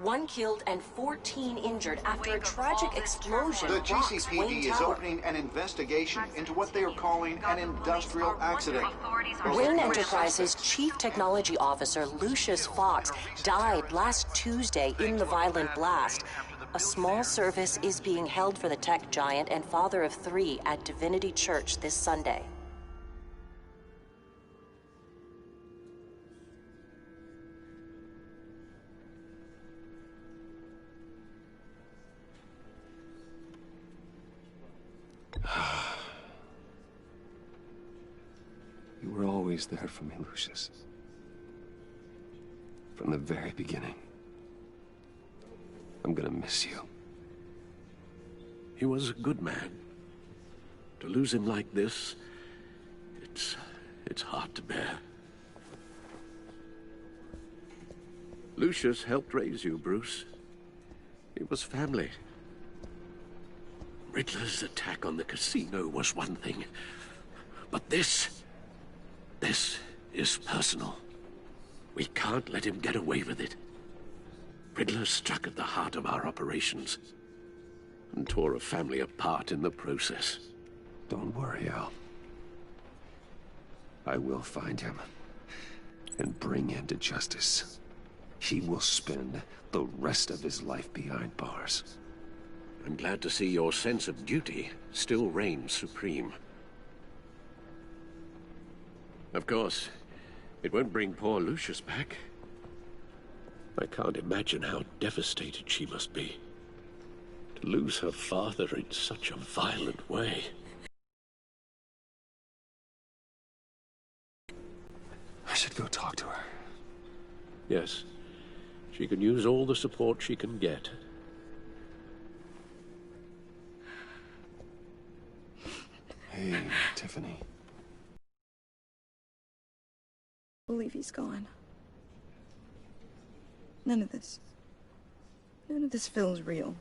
1 killed and 14 injured after a tragic explosion The rocks Wayne GCPD is Tower. opening an investigation into what they are calling an industrial accident. Wayne Enterprises Chief Technology Officer Lucius Fox died last Tuesday in the violent blast. A small service is being held for the tech giant and father of 3 at Divinity Church this Sunday. You were always there for me, Lucius. From the very beginning. I'm gonna miss you. He was a good man. To lose him like this, it's hard to bear. Lucius helped raise you, Bruce. It was family. Riddler's attack on the casino was one thing, but this is personal. We can't let him get away with it. Riddler struck at the heart of our operations and tore a family apart in the process. Don't worry, Al. I will find him and bring him to justice. He will spend the rest of his life behind bars. I'm glad to see your sense of duty still reigns supreme. Of course, it won't bring poor Lucius back. I can't imagine how devastated she must be. To lose her father in such a violent way. I should go talk to her. Yes, she can use all the support she can get. Hey, Tiffany. I believe he's gone. None of this feels real.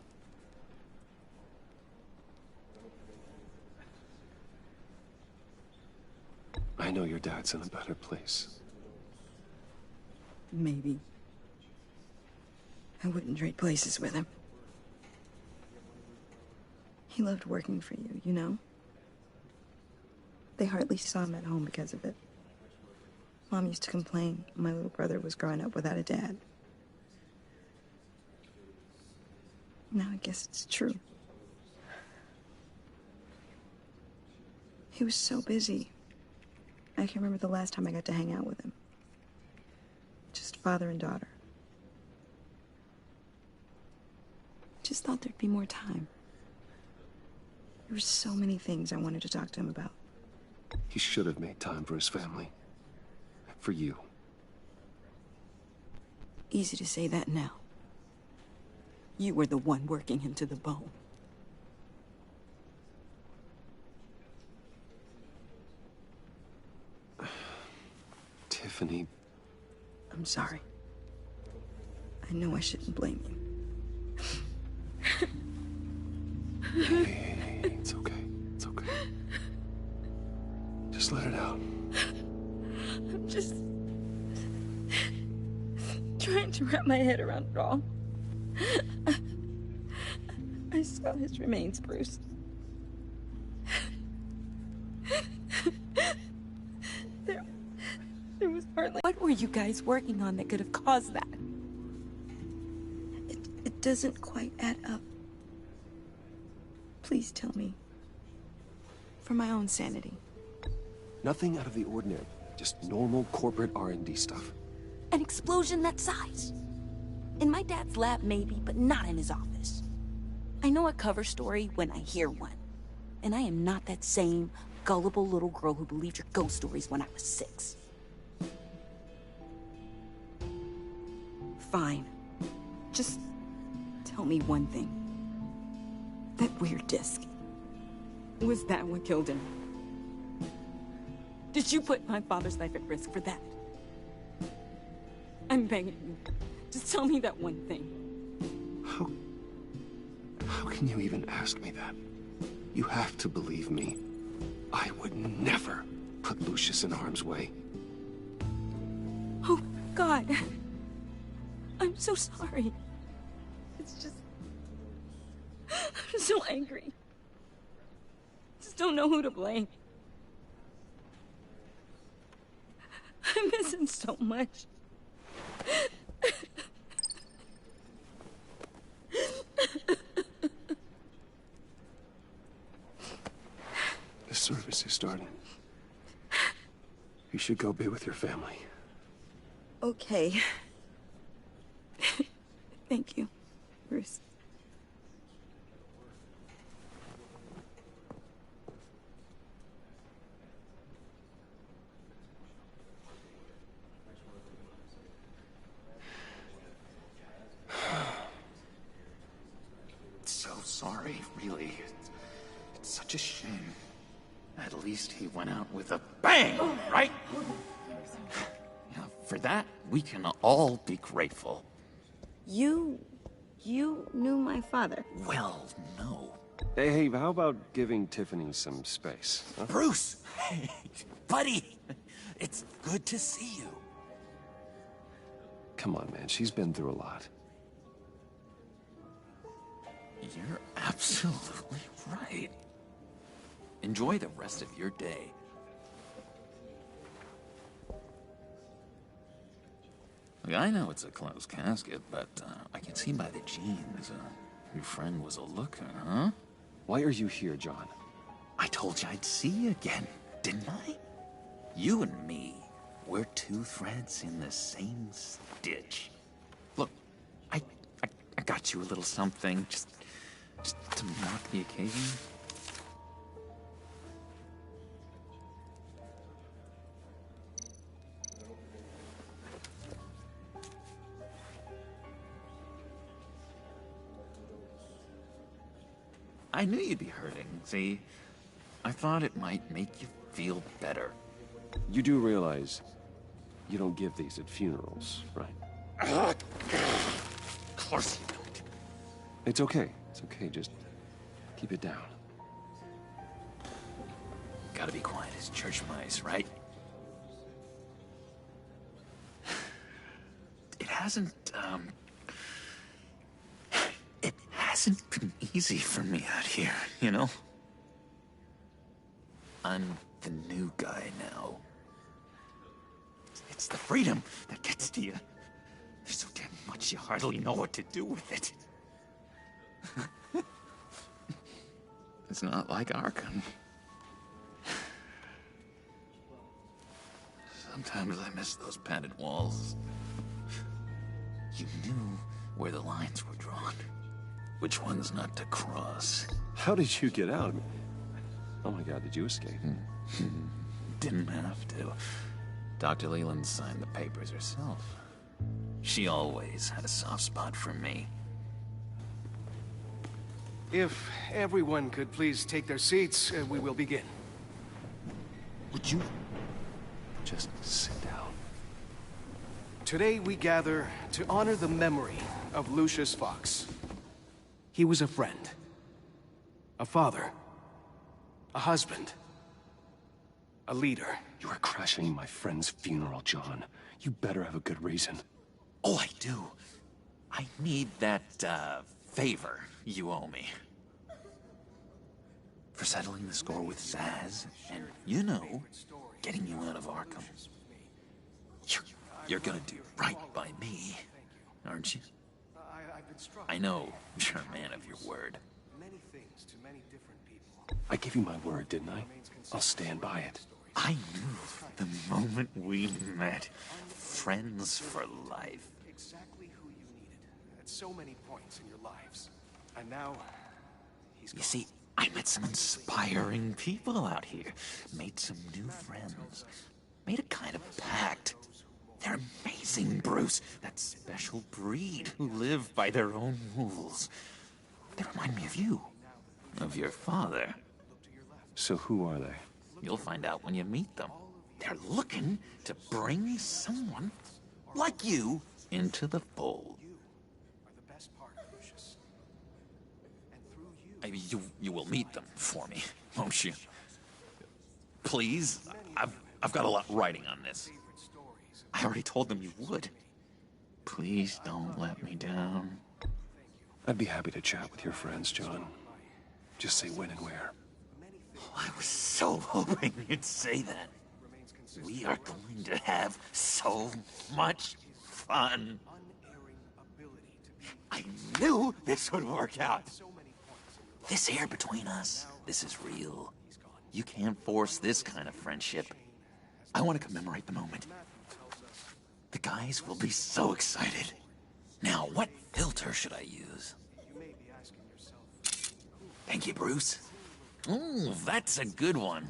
I know your dad's in a better place. Maybe. I wouldn't trade places with him. He loved working for you, you know? They hardly saw him at home because of it. Mom used to complain my little brother was growing up without a dad. Now I guess it's true. He was so busy. I can't remember the last time I got to hang out with him. Just father and daughter. Just thought there'd be more time. There were so many things I wanted to talk to him about. He should have made time for his family. For you. Easy to say that now. You were the one working him to the bone. Tiffany. I'm sorry. I know I shouldn't blame you. Hey, it's okay. It's okay. Just let it out. I'm just trying to wrap my head around it all. I saw his remains, Bruce. There was hardly... What were you guys working on that could have caused that? It doesn't quite add up. Please tell me. For my own sanity. Nothing out of the ordinary. Just normal corporate R&D stuff. An explosion that size. In my dad's lab, maybe, but not in his office. I know a cover story when I hear one. And I am not that same gullible little girl who believed your ghost stories when I was 6. Fine. Just tell me one thing. That weird disc. Was that what killed him? Did you put my father's life at risk for that? I'm begging you. Just tell me that one thing. How can you even ask me that? You have to believe me. I would never put Lucius in harm's way. Oh, God. I'm so sorry. It's just... I'm so angry. Just don't know who to blame. I miss him so much. The service is starting. You should go be with your family. Okay. Thank you, Bruce. So sorry, really. It's such a shame. At least he went out with a bang, right? Yeah, for that, we can all be grateful. You knew my father. Well, no. Hey, how about giving Tiffany some space? Huh? Bruce! Hey, buddy! It's good to see you. Come on, man. She's been through a lot. You're absolutely right. Enjoy the rest of your day. Look, I know it's a closed casket, but I can see by the jeans, your friend was a looker, huh? Why are you here, John? I told you I'd see you again, didn't I? You and me, we're two threads in the same stitch. Look, I got you a little something, just to mark the occasion. I knew you'd be hurting, see? I thought it might make you feel better. You do realize you don't give these at funerals, right? Of course you don't. It's okay. It's okay. Just keep it down. Gotta be quiet as church mice, right? It hasn't been easy for me out here, you know? I'm the new guy now. It's the freedom that gets to you. There's so damn much you hardly know what to do with it. It's not like Arkham. Sometimes I miss those padded walls. You knew where the lines were drawn. Which ones not to cross. How did you get out? Oh my God, did you escape? Didn't have to. Dr. Leland signed the papers herself. She always had a soft spot for me. If everyone could please take their seats, we will begin. Would you just sit down? Today we gather to honor the memory of Lucius Fox. He was a friend, a father, a husband, a leader. You are crashing my friend's funeral, John. You better have a good reason. Oh, I do. I need that, favor you owe me. For settling the score with Zaz, and, you know, getting you out of Arkham. You're gonna do right by me, aren't you? I know you're a man of your word. Many things to many different people. I gave you my word, didn't I? I'll stand by it. I knew the moment we met. Friends for life. Exactly who you needed at so many points in your lives. And now, he's gone. You see, I met some inspiring people out here. Made some new friends. Made a kind of pact. They're amazing, Bruce. That special breed who live by their own rules. They remind me of you. Of your father. So who are they? You'll find out when you meet them. They're looking to bring someone like you into the fold. You are the best part of Lucius. And through you... I mean, you will meet them for me, won't you? Please, I've got a lot writing on this. I already told them you would. Please don't let me down. I'd be happy to chat with your friends, John. Just say when and where. Oh, I was so hoping you'd say that. We are going to have so much fun. I knew this would work out. This here between us, this is real. You can't force this kind of friendship. I want to commemorate the moment. The guys will be so excited. Now, what filter should I use? Thank you, Bruce. Ooh, that's a good one.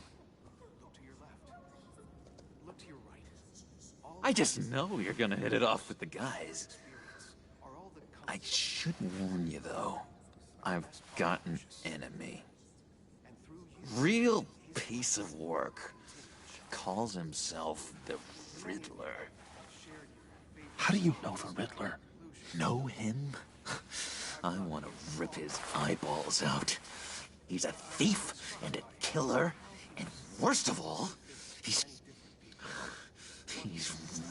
I just know you're gonna hit it off with the guys. I should warn you, though. I've got an enemy. Real piece of work. Calls himself the Riddler. How do you know the Riddler? Know him? I want to rip his eyeballs out. He's a thief and a killer, and worst of all, he's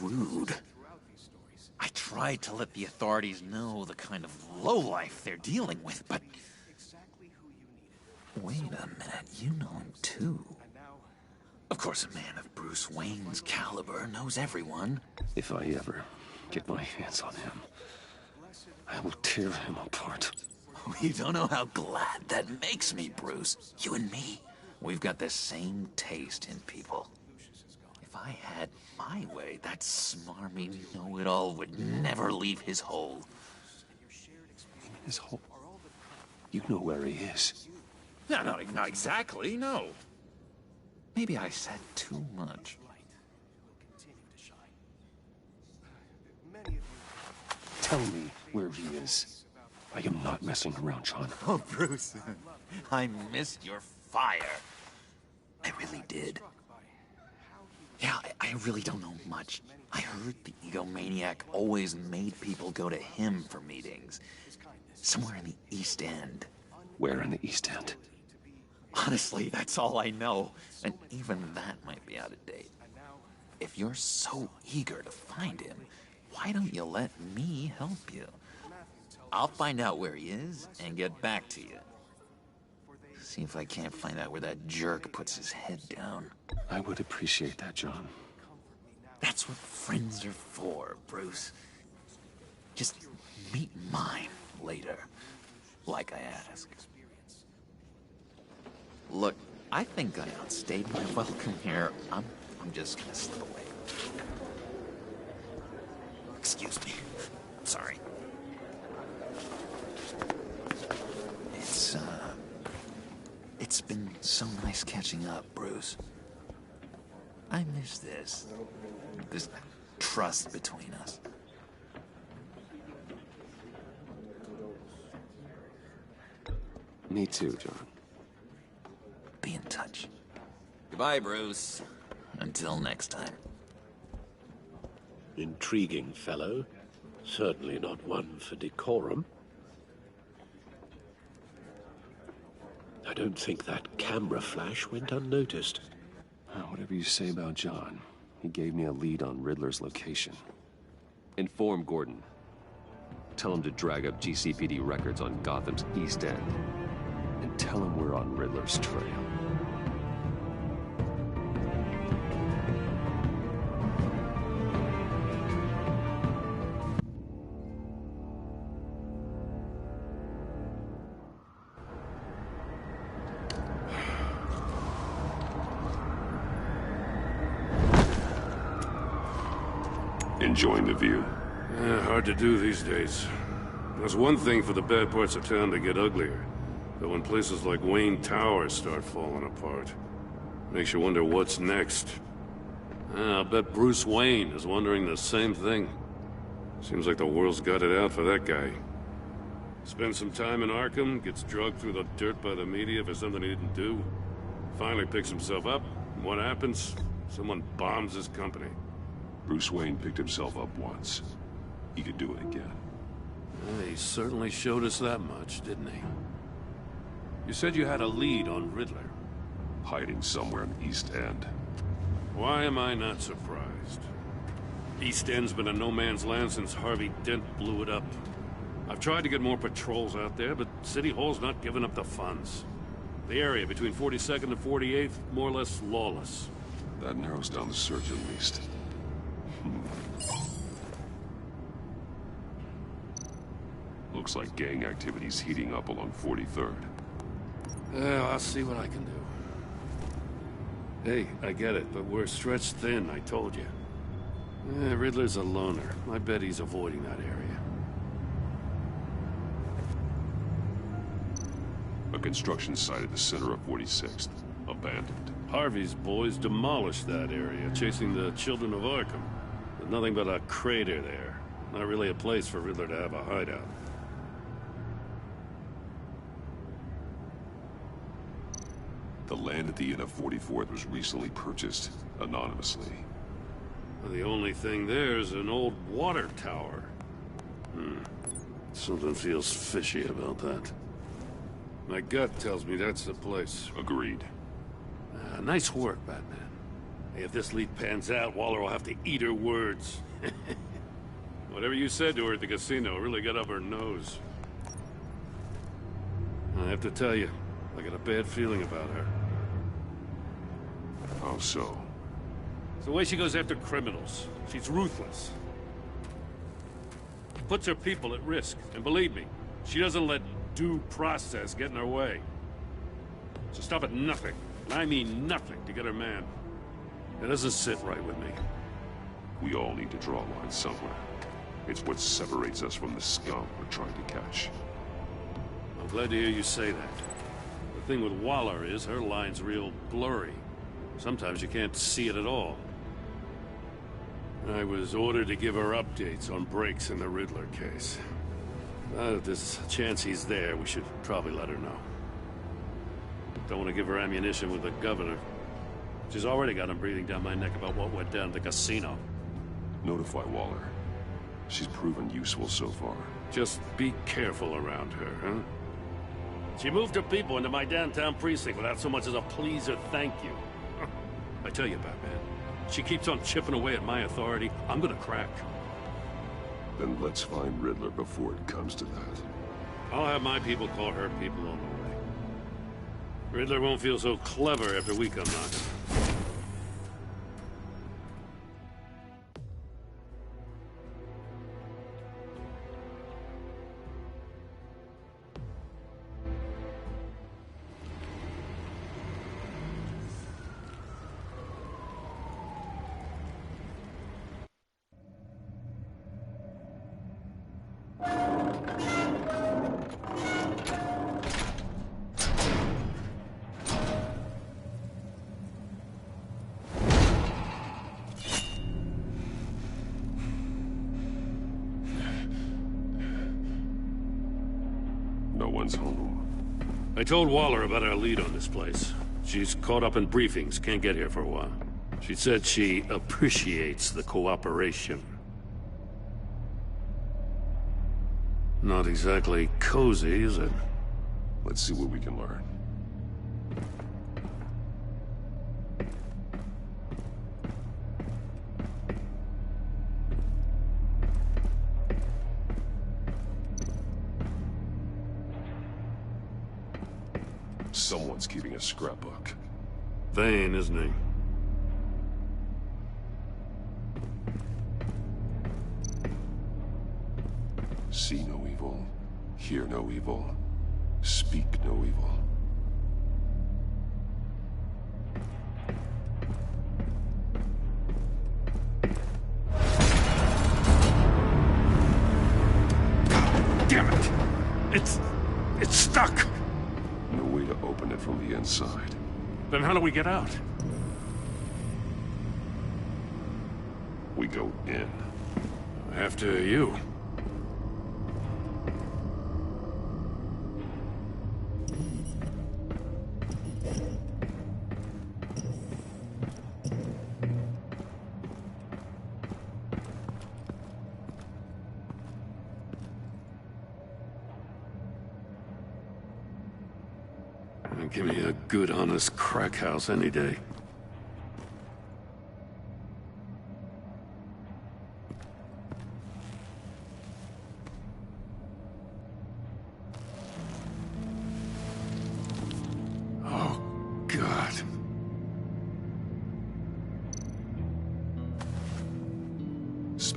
rude. I tried to let the authorities know the kind of lowlife they're dealing with, but... Wait a minute, you know him too. Of course, a man of Bruce Wayne's caliber knows everyone. If I ever get my hands on him, I will tear him apart. You don't know how glad that makes me, Bruce. You and me, we've got the same taste in people. If I had my way, that smarmy know-it-all would never leave his hole. His hole? You know where he is. No, not exactly, no. Maybe I said too much. Tell me where he is. I am not messing around, John. Oh, Bruce, I missed your fire. I really did. Yeah, I really don't know much. I heard the egomaniac always made people go to him for meetings. Somewhere in the East End. Where in the East End? Honestly, that's all I know. And even that might be out of date. If you're so eager to find him, why don't you let me help you? I'll find out where he is and get back to you. See if I can't find out where that jerk puts his head down. I would appreciate that, John. That's what friends are for, Bruce. Just meet mine later, like I asked. Look, I think I outstayed my welcome here. I'm just gonna slip away. Excuse me. I'm sorry. It's been so nice catching up, Bruce. I miss this trust between us. Me too, John. Be in touch. Goodbye, Bruce. Until next time. Intriguing fellow. Certainly not one for decorum. I don't think that camera flash went unnoticed. Whatever you say about John, he gave me a lead on Riddler's location. Inform Gordon. Tell him to drag up GCPD records on Gotham's East End. And tell him we're on Riddler's trail. Enjoying the view? Yeah, hard to do these days. There's one thing for the bad parts of town to get uglier. But when places like Wayne Towers start falling apart, makes you wonder what's next. I'll bet Bruce Wayne is wondering the same thing. Seems like the world's got it out for that guy. Spends some time in Arkham, gets drugged through the dirt by the media for something he didn't do. Finally picks himself up, and what happens? Someone bombs his company. Bruce Wayne picked himself up once. He could do it again. He certainly showed us that much, didn't he? You said you had a lead on Riddler. Hiding somewhere in the East End. Why am I not surprised? East End's been a no-man's land since Harvey Dent blew it up. I've tried to get more patrols out there, but City Hall's not giving up the funds. The area between 42nd and 48th, more or less lawless. That narrows down the search at least. Looks like gang activity's heating up along 43rd. Well, I'll see what I can do. Hey, I get it, but we're stretched thin, I told you. Riddler's a loner. I bet he's avoiding that area. A construction site at the center of 46th. Abandoned. Harvey's boys demolished that area, chasing the children of Arkham. There's nothing but a crater there. Not really a place for Riddler to have a hideout. The land at the end of 44th was recently purchased, anonymously. The only thing there is an old water tower. Something feels fishy about that. My gut tells me that's the place. Agreed. Nice work, Batman. Hey, if this lead pans out, Waller will have to eat her words. Whatever you said to her at the casino really got up her nose. I have to tell you, I got a bad feeling about her. How so? It's the way she goes after criminals. She's ruthless. Puts her people at risk. And believe me, she doesn't let due process get in her way. She'll stop at nothing, and I mean nothing, to get her man. It doesn't sit right with me. We all need to draw a line somewhere. It's what separates us from the scum we're trying to catch. I'm glad to hear you say that. The thing with Waller is her line's real blurry. Sometimes you can't see it at all. I was ordered to give her updates on breaks in the Riddler case. If there's a chance he's there, we should probably let her know. Don't want to give her ammunition with the governor. She's already got him breathing down my neck about what went down at the casino. Notify Waller. She's proven useful so far. Just be careful around her, huh? She moved her people into my downtown precinct without so much as a please or thank you. I tell you, Batman, she keeps on chipping away at my authority, I'm gonna crack. Then let's find Riddler before it comes to that. I'll have my people call her people on the way. Riddler won't feel so clever after we come knocking. No one's home. I told Waller about our lead on this place. She's caught up in briefings, can't get here for a while. She said she appreciates the cooperation. Not exactly cozy, is it? Let's see what we can learn. Someone's keeping a scrapbook. Vain, isn't he? See no evil, hear no evil, speak no evil. Damn it! It's stuck! No way to open it from the inside. Then how do we get out? We go in. After you. Give me a good, honest crack house any day.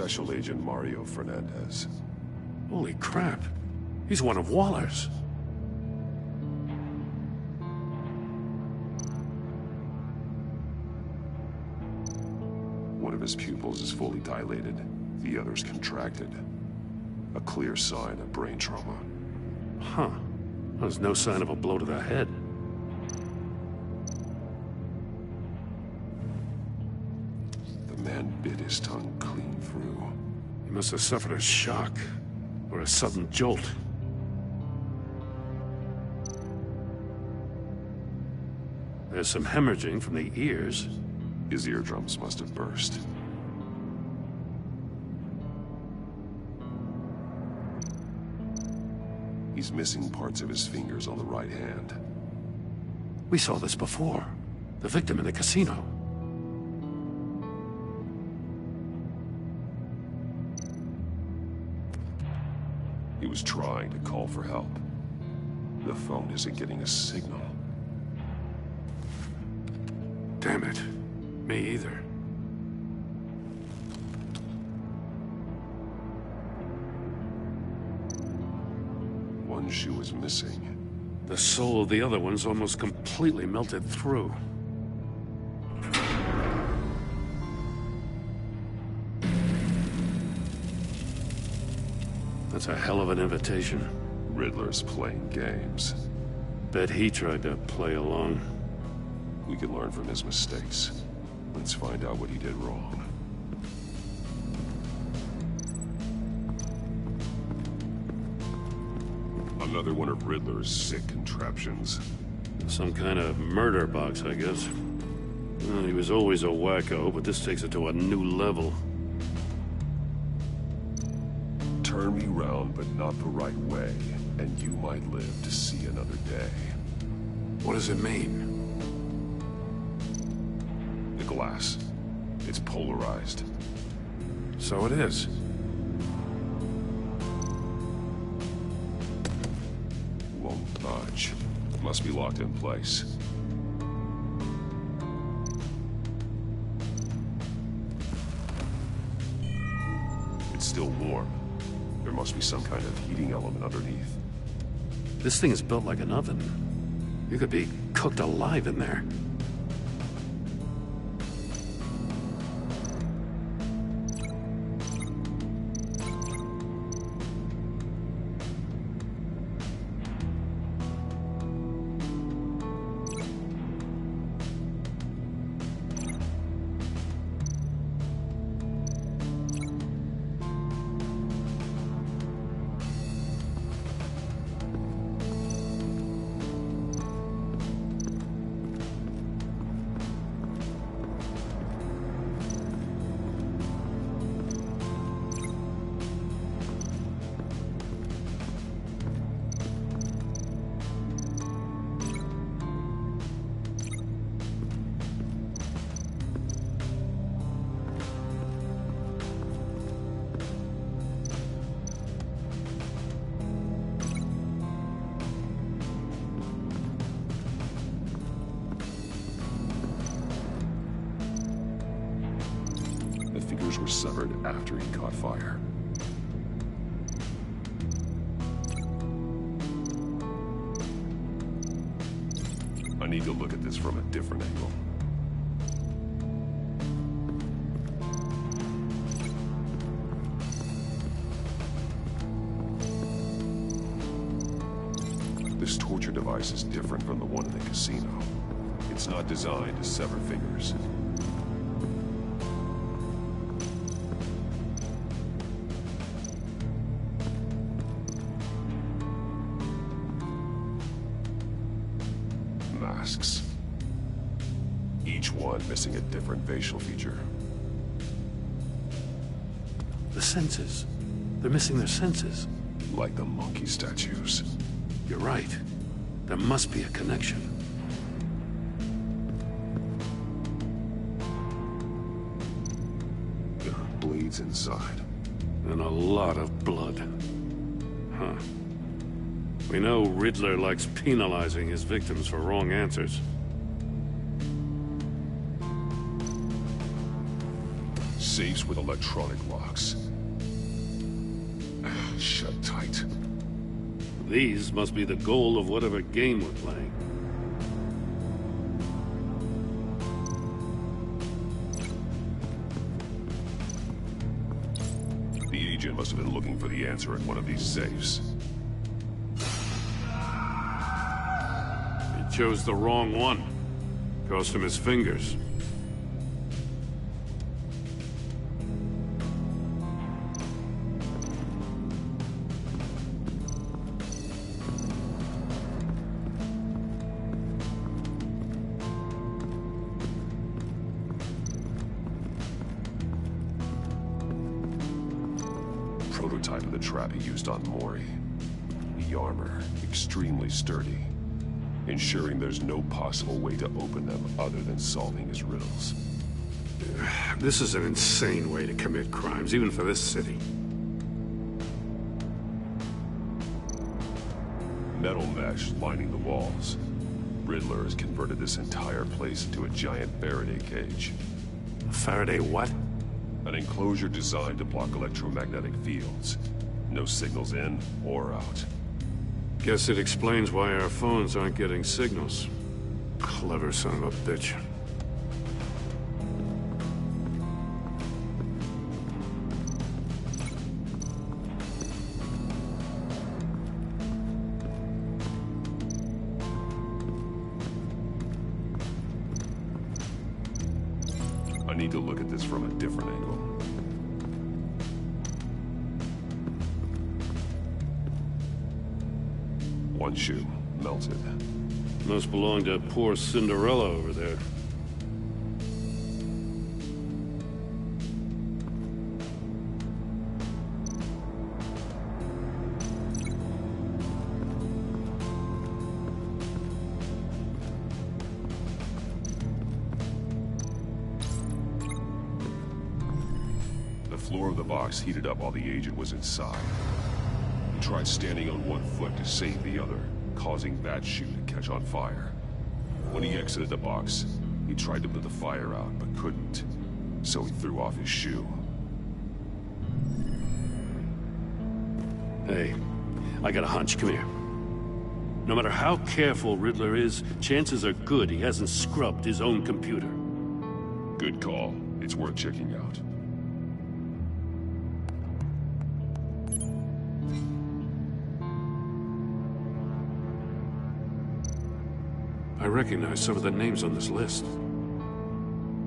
Special Agent Mario Fernandez. Holy crap. He's one of Waller's. One of his pupils is fully dilated, the other's contracted. A clear sign of brain trauma. Huh. There's no sign of a blow to the head. The man bit his tongue clean through. He must have suffered a shock, or a sudden jolt. There's some hemorrhaging from the ears. His eardrums must have burst. He's missing parts of his fingers on the right hand. We saw this before. The victim in the casino. He was trying to call for help. The phone isn't getting a signal. Damn it. Me either. One shoe is missing. The soul of the other one's almost completely melted through. That's a hell of an invitation. Riddler's playing games. Bet he tried to play along. We can learn from his mistakes. Let's find out what he did wrong. Another one of Riddler's sick contraptions. Some kind of murder box, I guess. Well, he was always a wacko, but this takes it to a new level. Turn me round, but not the right way, and you might live to see another day. What does it mean? The glass. It's polarized. So it is. Won't budge. Must be locked in place. It's still warm. There must be some kind of heating element underneath. This thing is built like an oven. You could be cooked alive in there. Were severed after he caught fire. I need to look at this from a different angle. This torture device is different from the one in the casino. It's not designed to sever fingers. Masks. Each one missing a different facial feature. The senses. They're missing their senses. Like the monkey statues. You're right. There must be a connection. Bleeds inside. And a lot of blood. Huh. We know Riddler likes penalizing his victims for wrong answers. Safes with electronic locks. Shut tight. These must be the goal of whatever game we're playing. The agent must have been looking for the answer in one of these safes. He chose the wrong one. Cost him his fingers. Prototype of the trap he used on Mori. The armor, extremely sturdy, ensuring there's no possible way to open them other than solving his riddles. This is an insane way to commit crimes, even for this city. Metal mesh lining the walls. Riddler has converted this entire place into a giant Faraday cage. Faraday what? An enclosure designed to block electromagnetic fields. No signals in or out. Guess it explains why our phones aren't getting signals. Clever son of a bitch. I need to look at this from a different angle. One shoe, melted. Must belong to poor Cinderella over there. The floor of the box heated up while the agent was inside. He tried standing on one foot to save the other, causing that shoe to catch on fire. When he exited the box, he tried to put the fire out, but couldn't. So he threw off his shoe. Hey, I got a hunch. Come here. No matter how careful Riddler is, chances are good he hasn't scrubbed his own computer. Good call. It's worth checking out. I recognize some of the names on this list.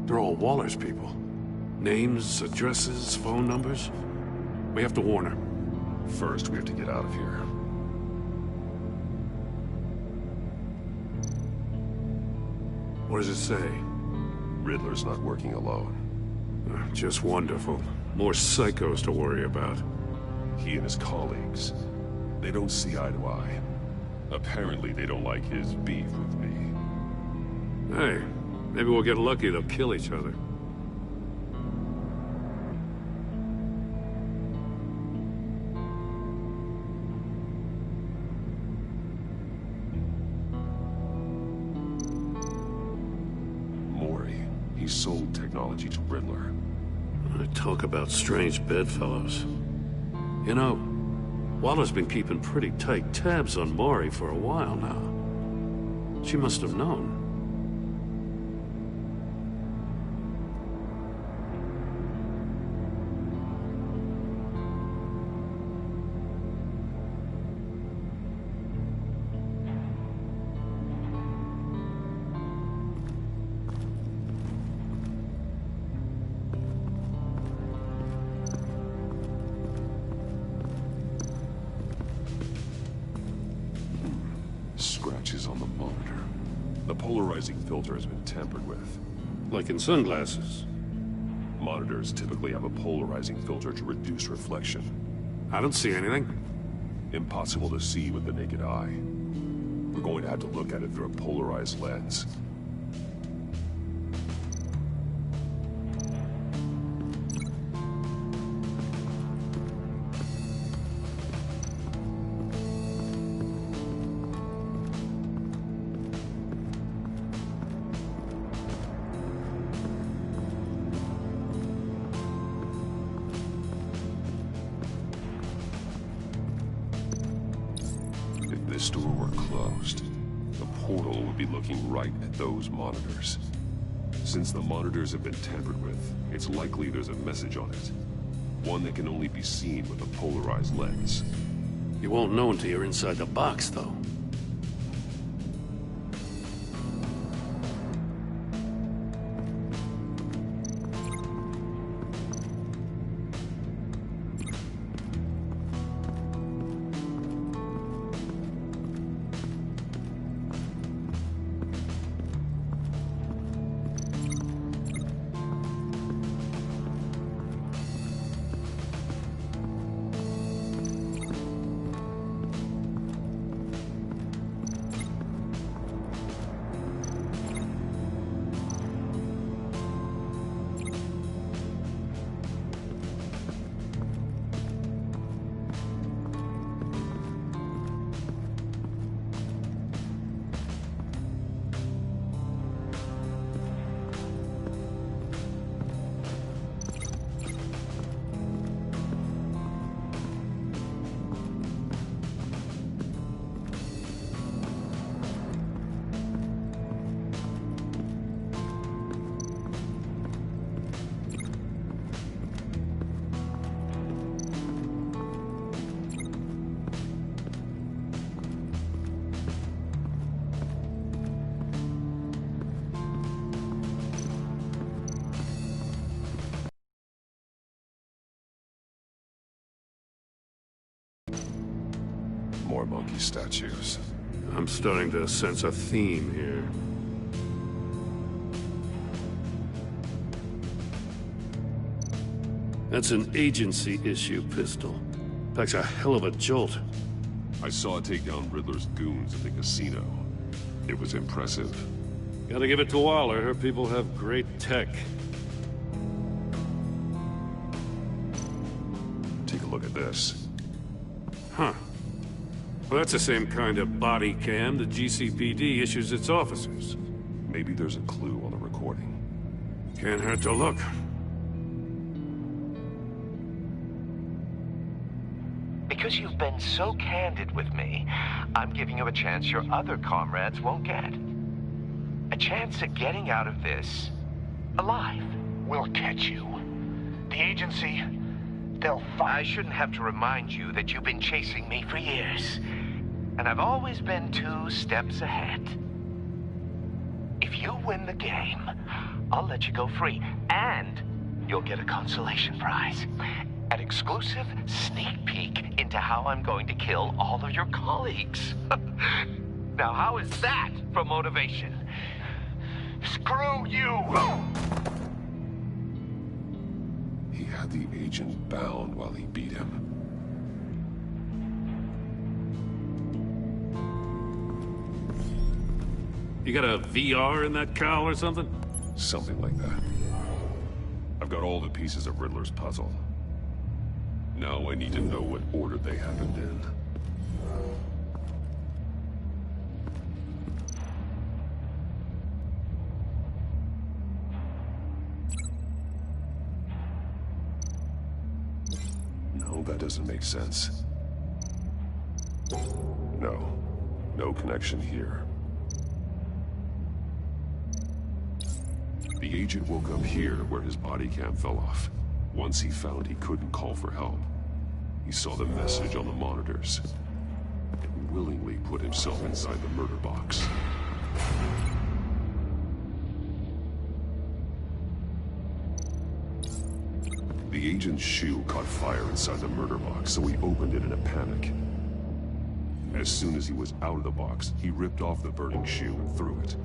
They're all Waller's people. Names, addresses, phone numbers. We have to warn her. First, we have to get out of here. What does it say? Riddler's not working alone. Just wonderful. More psychos to worry about. He and his colleagues, they don't see eye to eye. Apparently, they don't like his beef with me. Hey, maybe we'll get lucky they'll kill each other. Mori, he sold technology to Riddler. Talk about strange bedfellows. You know, Waller's been keeping pretty tight tabs on Mori for a while now. She must have known. Scratches on the monitor. The polarizing filter has been tampered with. Like in sunglasses. Monitors typically have a polarizing filter to reduce reflection. I don't see anything. Impossible to see with the naked eye. We're going to have to look at it through a polarized lens. this door were closed, the portal would be looking right at those monitors. Since the monitors have been tampered with, it's likely there's a message on it. One that can only be seen with a polarized lens. You won't know until you're inside the box, though. More monkey statues. I'm starting to sense a theme here. That's an agency issue pistol. Packs a hell of a jolt. I saw it take down Riddler's goons at the casino. It was impressive. Gotta give it to Waller. Her people have great tech. Take a look at this. Huh. Well, that's the same kind of body cam the GCPD issues its officers. Maybe there's a clue on the recording. Can't hurt to look. Because you've been so candid with me, I'm giving you a chance your other comrades won't get. A chance at getting out of this alive. We'll catch you. The agency, they'll find... I shouldn't have to remind you that you've been chasing me for years. And I've always been 2 steps ahead. If you win the game, I'll let you go free. And you'll get a consolation prize. An exclusive sneak peek into how I'm going to kill all of your colleagues. Now, how is that for motivation? Screw you! He had the agent bound while he beat him. You got a VR in that cowl or something? Something like that. I've got all the pieces of Riddler's puzzle. Now I need to know what order they happened in. No, that doesn't make sense. No. No connection here. The agent woke up here where his body cam fell off. Once he found he couldn't call for help, he saw the message on the monitors and willingly put himself inside the murder box. The agent's shoe caught fire inside the murder box, so he opened it in a panic. As soon as he was out of the box, he ripped off the burning shoe and threw it.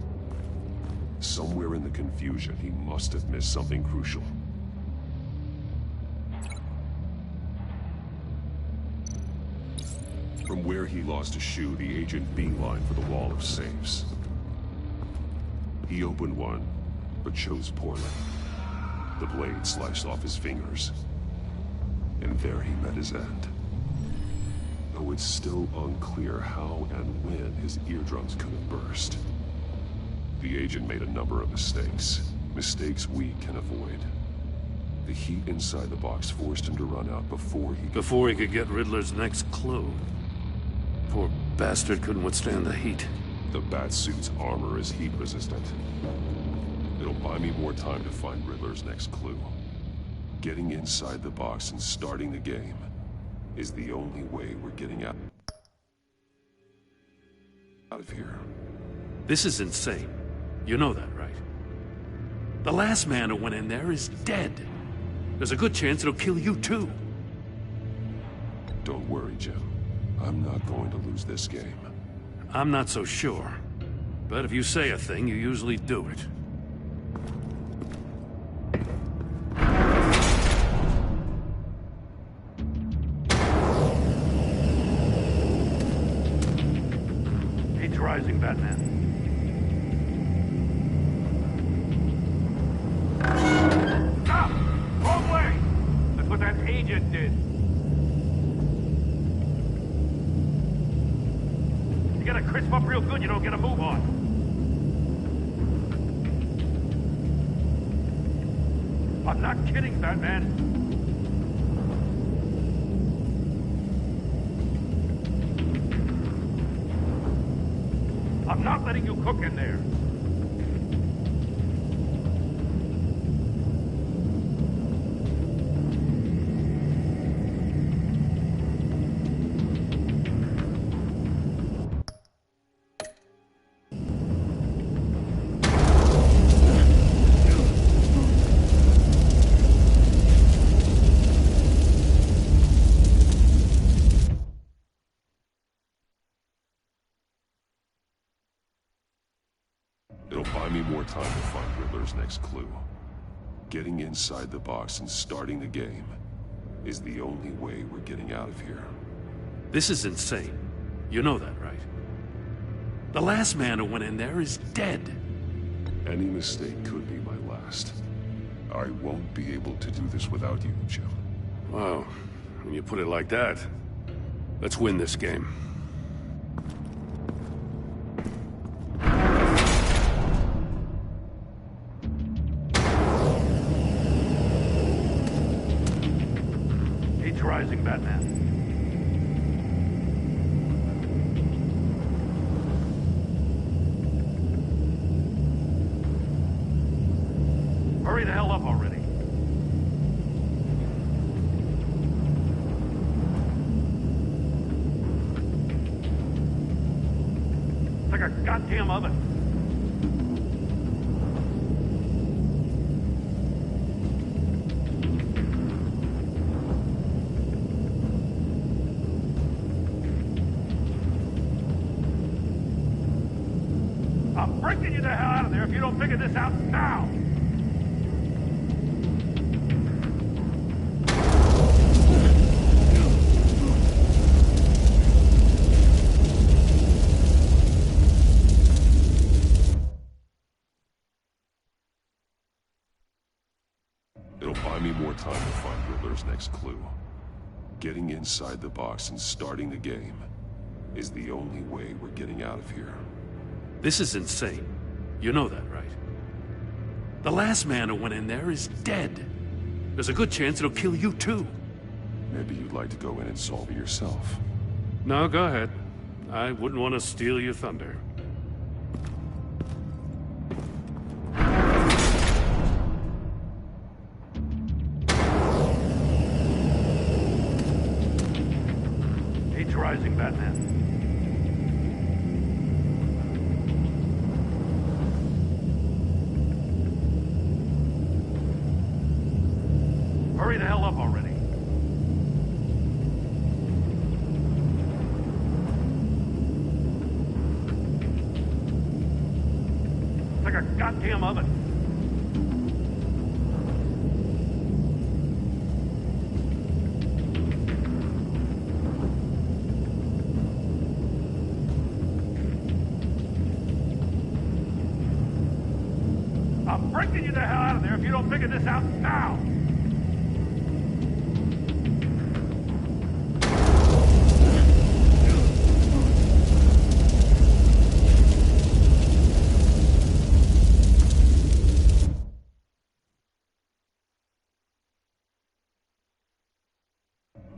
Somewhere in the confusion, he must have missed something crucial. From where he lost a shoe, the agent beelined for the wall of safes. He opened one, but chose poorly. The blade sliced off his fingers. And there he met his end. Though it's still unclear how and when his eardrums could have burst. The agent made a number of mistakes. Mistakes we can avoid. The heat inside the box forced him to run out before he could get Riddler's next clue. Poor bastard couldn't withstand the heat. The Batsuit's armor is heat resistant. It'll buy me more time to find Riddler's next clue. Getting inside the box and starting the game is the only way we're getting out of here. This is insane. You know that, right? The last man who went in there is dead. There's a good chance it'll kill you too. Don't worry, Jim. I'm not going to lose this game. I'm not so sure. But if you say a thing, you usually do it. Age rising, Batman. Stop! Wrong way! That's what that agent did. You gotta crisp up real good, you don't get a move on. I'm not kidding, Batman. I'm not letting you cook in there. It'll buy me more time to find Riddler's next clue. Getting inside the box and starting the game is the only way we're getting out of here. This is insane. You know that, right? The last man who went in there is dead. Any mistake could be my last. I won't be able to do this without you, Jim. Wow. When you put it like that, let's win this game. Age rising, Batman. Hurry the hell up already. It's like a goddamn oven. I'm breaking you the hell out of there if you don't figure this out now! It'll buy me more time to find Riddler's next clue. Getting inside the box and starting the game is the only way we're getting out of here. This is insane. You know that, right? The last man who went in there is dead. There's a good chance it'll kill you too. Maybe you'd like to go in and solve it yourself. No, go ahead. I wouldn't want to steal your thunder. Age rising, Batman. Hurry the hell up already. It's like a goddamn oven. I'm breaking you the hell out of there if you don't figure this out now!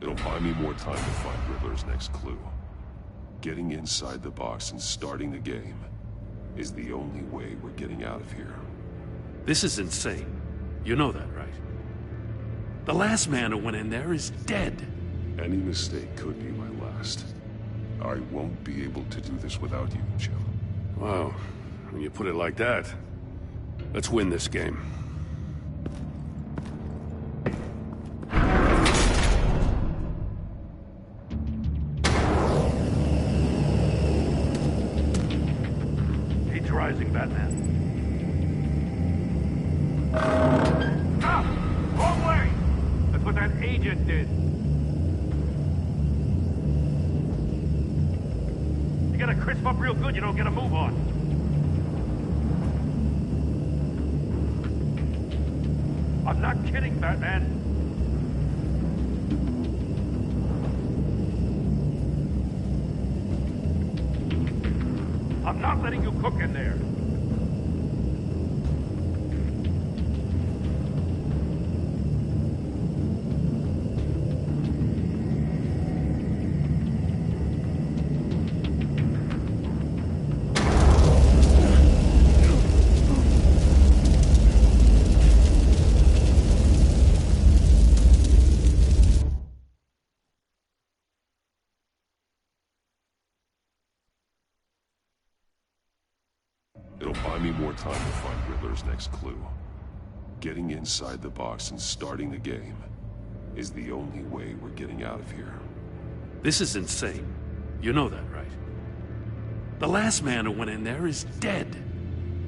It'll buy me more time to find Riddler's next clue. Getting inside the box and starting the game is the only way we're getting out of here. This is insane. You know that, right? The last man who went in there is dead. Any mistake could be my last. I won't be able to do this without you, Jim. Wow, when you put it like that, let's win this game. He's rising, Batman. Stop! Wrong way! That's what that agent did. You gotta crisp up real good, you don't get a move on. I'm not kidding, Batman. I'm not letting you cook in there. It'll buy me more time to find Riddler's next clue. Getting inside the box and starting the game is the only way we're getting out of here. This is insane. You know that, right? The last man who went in there is dead.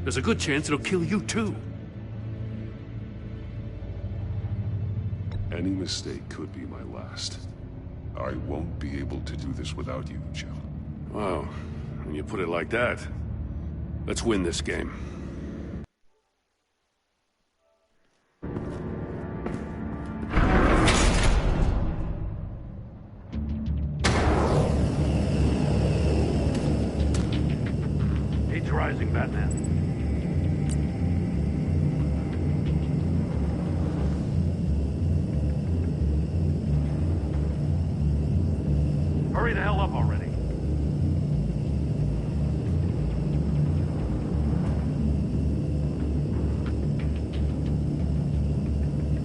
There's a good chance it'll kill you too. Any mistake could be my last. I won't be able to do this without you, Jim. Wow, when you put it like that, let's win this game. He's rising, Batman. Hurry the hell up already.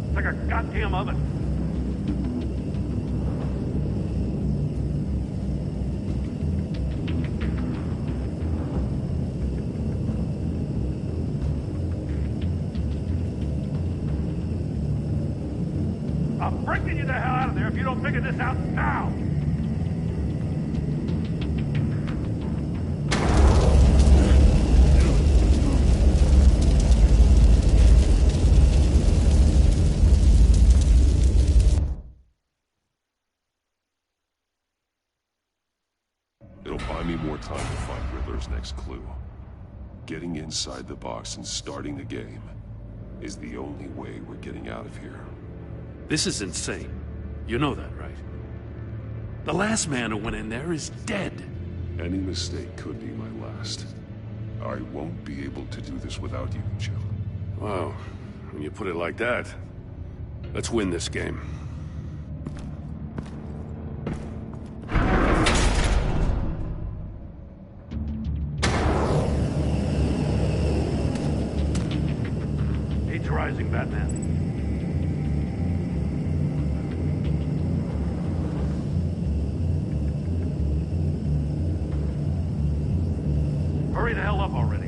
It's like a goddamn oven. I'm breaking you the hell out of there if you don't figure this out now! It'll buy me more time to find Riddler's next clue. Getting inside the box and starting the game is the only way we're getting out of here. This is insane. You know that, right? The last man who went in there is dead. Any mistake could be my last. I won't be able to do this without you, Jim. Wow, when you put it like that, let's win this game. He's rising, Batman. Hurry the hell up already.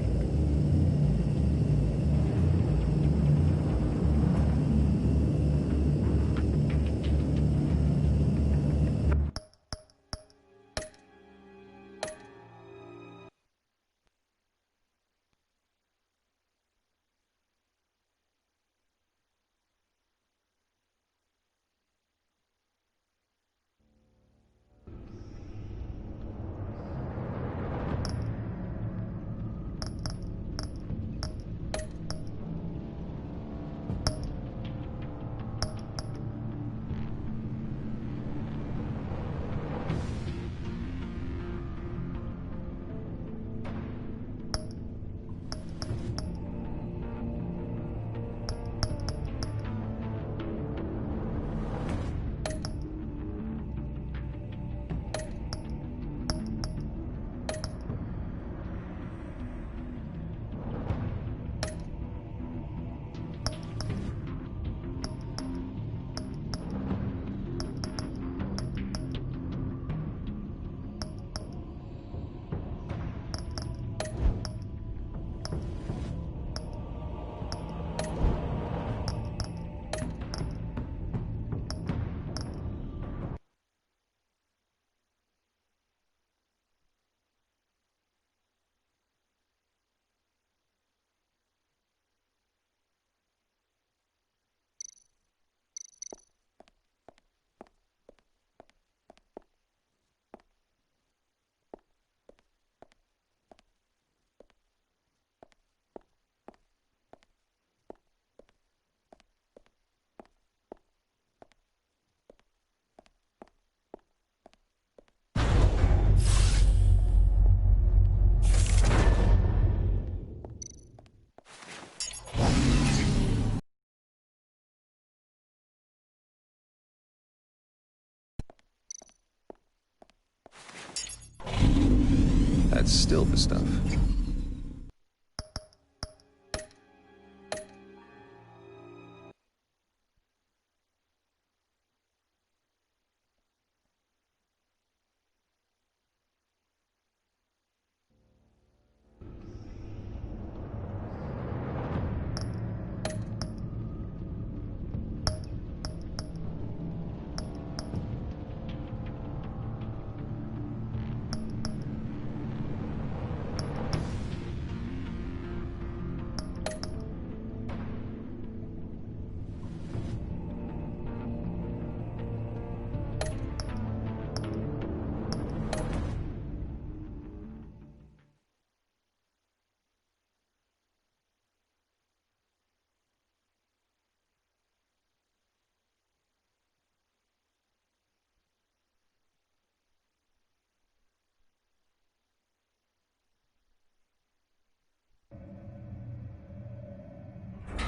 That's still the stuff.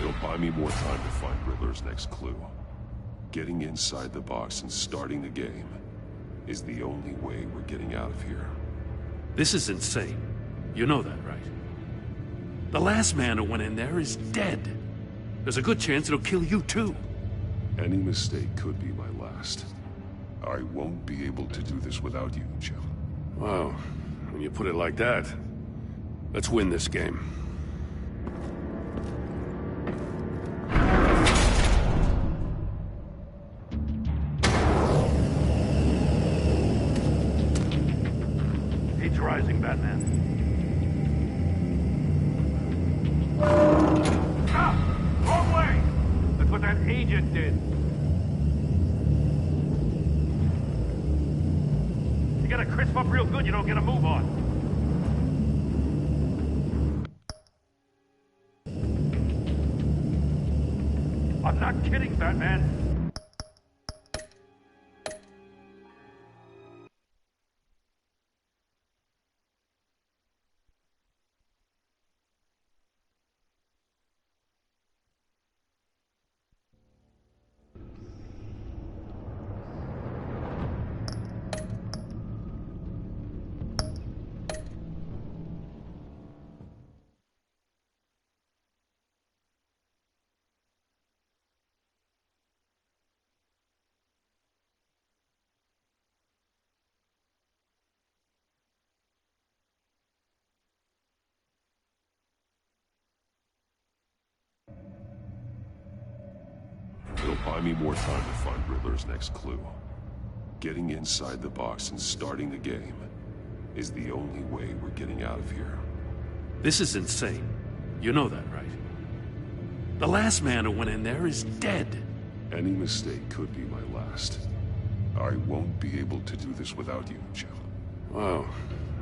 It'll buy me more time to find Riddler's next clue. Getting inside the box and starting the game is the only way we're getting out of here. This is insane. You know that, right? The last man who went in there is dead. There's a good chance it'll kill you too. Any mistake could be my last. I won't be able to do this without you, Jim. Wow, when you put it like that, let's win this game. Heat's rising, Batman. Stop! Wrong way! That's what that agent did. You gotta crisp up real good, you don't get a move on. I'm not kidding, Batman. It'll buy me more time to find Riddler's next clue. Getting inside the box and starting the game is the only way we're getting out of here. This is insane. You know that, right? The last man who went in there is dead. Any mistake could be my last. I won't be able to do this without you, Jim. Wow,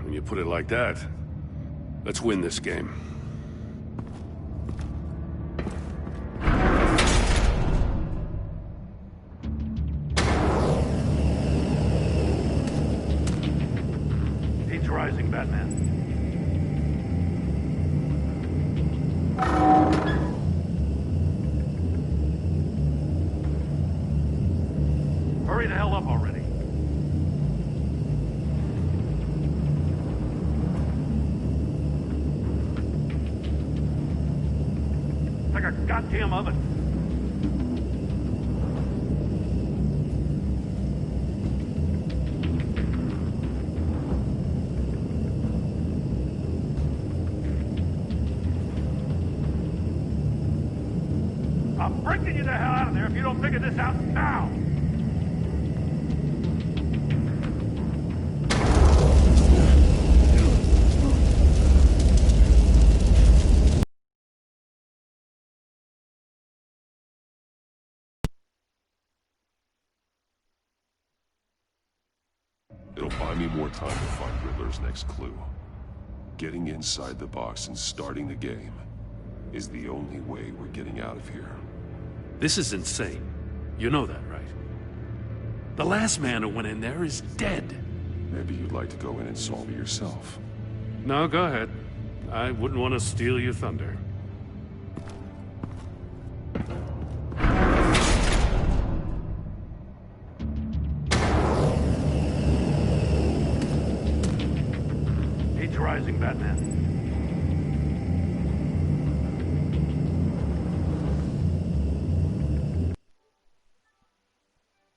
when you put it like that, let's win this game. Heat's rising, Batman. Hurry the hell up already. It's like a goddamn oven. I'm bringing you the hell out of there if you don't figure this out now! It'll buy me more time to find Riddler's next clue. Getting inside the box and starting the game is the only way we're getting out of here. This is insane. You know that, right? The last man who went in there is dead. Maybe you'd like to go in and solve it yourself. No, go ahead. I wouldn't want to steal your thunder. Heat's plagiarizing Batman.